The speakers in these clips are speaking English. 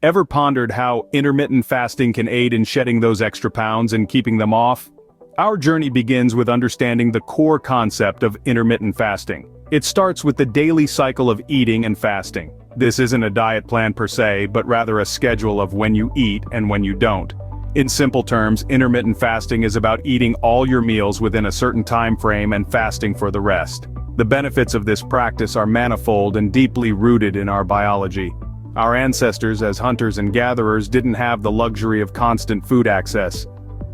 Ever pondered how intermittent fasting can aid in shedding those extra pounds and keeping them off? Our journey begins with understanding the core concept of intermittent fasting. It starts with the daily cycle of eating and fasting. This isn't a diet plan per se, but rather a schedule of when you eat and when you don't. In simple terms, intermittent fasting is about eating all your meals within a certain time frame and fasting for the rest. The benefits of this practice are manifold and deeply rooted in our biology. Our ancestors as hunters and gatherers didn't have the luxury of constant food access.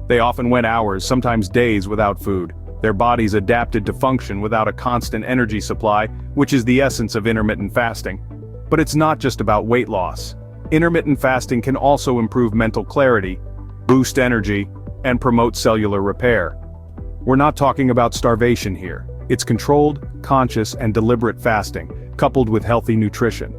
They often went hours, sometimes days without food. Their bodies adapted to function without a constant energy supply, which is the essence of intermittent fasting. But it's not just about weight loss. Intermittent fasting can also improve mental clarity, boost energy, and promote cellular repair. We're not talking about starvation here. It's controlled, conscious, and deliberate fasting, coupled with healthy nutrition.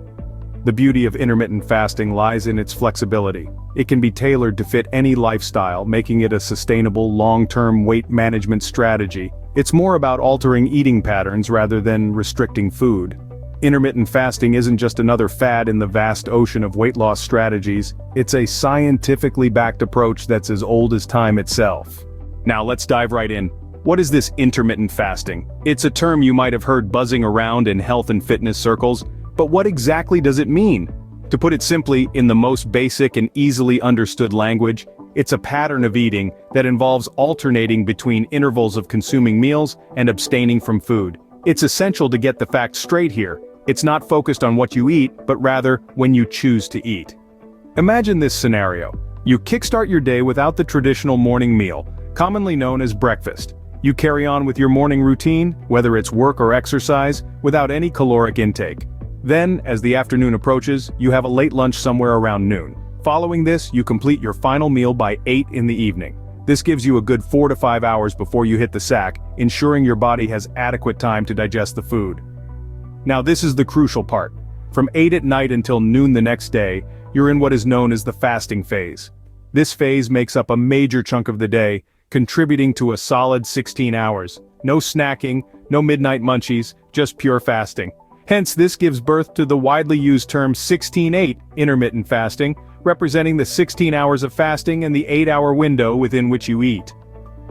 The beauty of intermittent fasting lies in its flexibility. It can be tailored to fit any lifestyle, making it a sustainable, long-term weight management strategy. It's more about altering eating patterns rather than restricting food. Intermittent fasting isn't just another fad in the vast ocean of weight loss strategies, it's a scientifically backed approach that's as old as time itself. Now let's dive right in. What is this intermittent fasting? It's a term you might have heard buzzing around in health and fitness circles, but what exactly does it mean? To put it simply, in the most basic and easily understood language, it's a pattern of eating that involves alternating between intervals of consuming meals and abstaining from food. It's essential to get the facts straight here. It's not focused on what you eat, but rather when you choose to eat. Imagine this scenario. You kickstart your day without the traditional morning meal, commonly known as breakfast. You carry on with your morning routine, whether it's work or exercise, without any caloric intake. Then, as the afternoon approaches, you have a late lunch somewhere around noon. Following this, you complete your final meal by 8 in the evening. This gives you a good 4 to 5 hours before you hit the sack, ensuring your body has adequate time to digest the food. Now this is the crucial part. From 8 at night until noon the next day, you're in what is known as the fasting phase. This phase makes up a major chunk of the day, contributing to a solid 16 hours. No snacking, no midnight munchies, just pure fasting. Hence, this gives birth to the widely used term 16-8 intermittent fasting, representing the 16 hours of fasting and the 8-hour window within which you eat.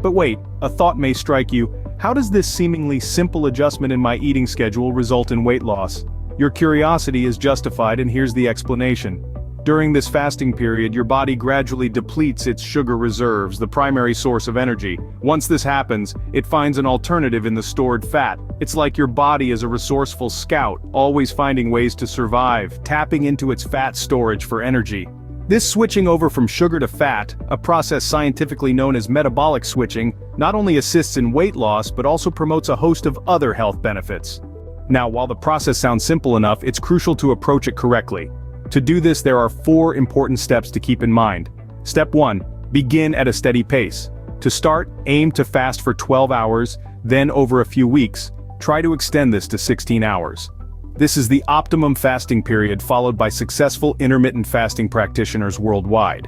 But wait, a thought may strike you. How does this seemingly simple adjustment in my eating schedule result in weight loss? Your curiosity is justified, and here's the explanation. During this fasting period, your body gradually depletes its sugar reserves, the primary source of energy. Once this happens, it finds an alternative in the stored fat. It's like your body is a resourceful scout, always finding ways to survive, tapping into its fat storage for energy. This switching over from sugar to fat, a process scientifically known as metabolic switching, not only assists in weight loss but also promotes a host of other health benefits. Now, while the process sounds simple enough, it's crucial to approach it correctly. To do this, there are 4 important steps to keep in mind. Step 1. Begin at a steady pace. To start, aim to fast for 12 hours, then over a few weeks, try to extend this to 16 hours. This is the optimum fasting period followed by successful intermittent fasting practitioners worldwide.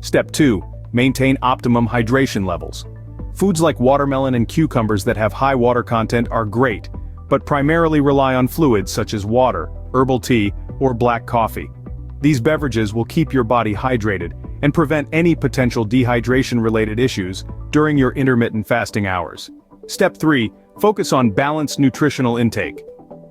Step 2. Maintain optimum hydration levels. Foods like watermelon and cucumbers that have high water content are great, but primarily rely on fluids such as water, herbal tea, or black coffee. These beverages will keep your body hydrated and prevent any potential dehydration-related issues during your intermittent fasting hours. Step 3. Focus on balanced nutritional intake.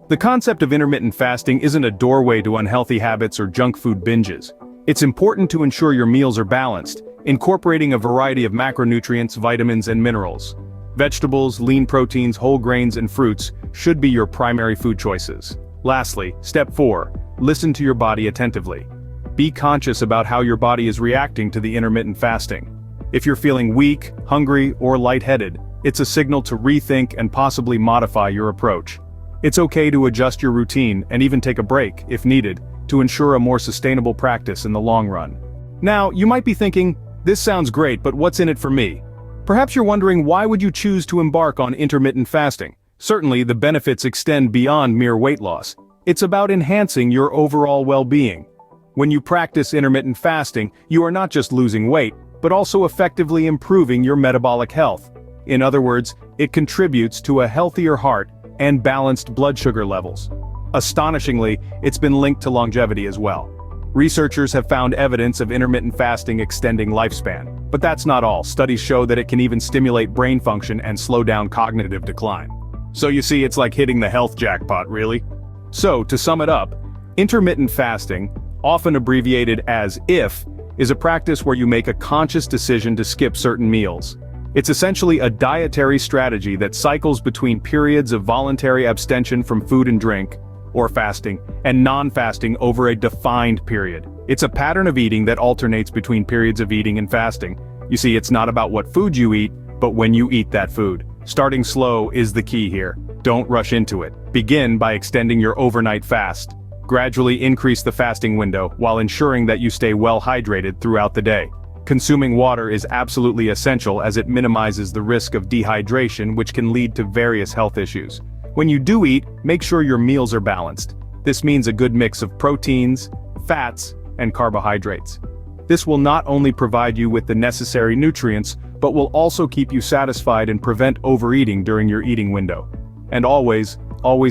The concept of intermittent fasting isn't a doorway to unhealthy habits or junk food binges. It's important to ensure your meals are balanced, incorporating a variety of macronutrients, vitamins, and minerals. Vegetables, lean proteins, whole grains, and fruits should be your primary food choices. Lastly, step 4. Listen to your body attentively. Be conscious about how your body is reacting to the intermittent fasting. If you're feeling weak, hungry, or lightheaded, it's a signal to rethink and possibly modify your approach. It's okay to adjust your routine and even take a break, if needed, to ensure a more sustainable practice in the long run. Now, you might be thinking, this sounds great, but what's in it for me? Perhaps you're wondering, why would you choose to embark on intermittent fasting? Certainly, the benefits extend beyond mere weight loss. It's about enhancing your overall well-being. When you practice intermittent fasting, you are not just losing weight, but also effectively improving your metabolic health. In other words, it contributes to a healthier heart and balanced blood sugar levels. Astonishingly, it's been linked to longevity as well. Researchers have found evidence of intermittent fasting extending lifespan. But that's not all. Studies show that it can even stimulate brain function and slow down cognitive decline. So you see, it's like hitting the health jackpot, really. So, to sum it up, intermittent fasting, often abbreviated as IF, is a practice where you make a conscious decision to skip certain meals. It's essentially a dietary strategy that cycles between periods of voluntary abstention from food and drink, or fasting, and non-fasting over a defined period. It's a pattern of eating that alternates between periods of eating and fasting. You see, it's not about what food you eat, but when you eat that food. Starting slow is the key here. Don't rush into it. Begin by extending your overnight fast. Gradually increase the fasting window while ensuring that you stay well hydrated throughout the day. Consuming water is absolutely essential as it minimizes the risk of dehydration, which can lead to various health issues. When you do eat, make sure your meals are balanced. This means a good mix of proteins, fats, and carbohydrates. This will not only provide you with the necessary nutrients, but will also keep you satisfied and prevent overeating during your eating window. And always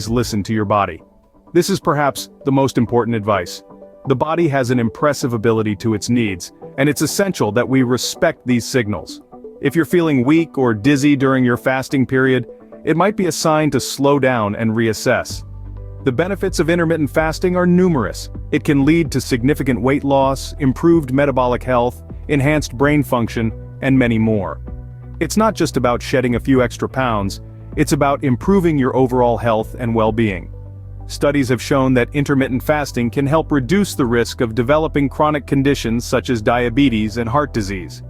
listen to your body. This is perhaps the most important advice. The body has an impressive ability to its needs, and it's essential that we respect these signals. If you're feeling weak or dizzy during your fasting period, it might be a sign to slow down and reassess. The benefits of intermittent fasting are numerous. It can lead to significant weight loss, improved metabolic health, enhanced brain function, and many more. It's not just about shedding a few extra pounds, it's about improving your overall health and well-being. Studies have shown that intermittent fasting can help reduce the risk of developing chronic conditions such as diabetes and heart disease.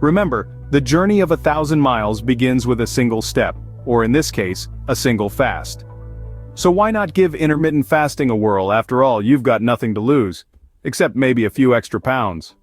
Remember, the journey of 1,000 miles begins with a single step, or in this case, a single fast. So why not give intermittent fasting a whirl? After all, you've got nothing to lose. Except maybe a few extra pounds.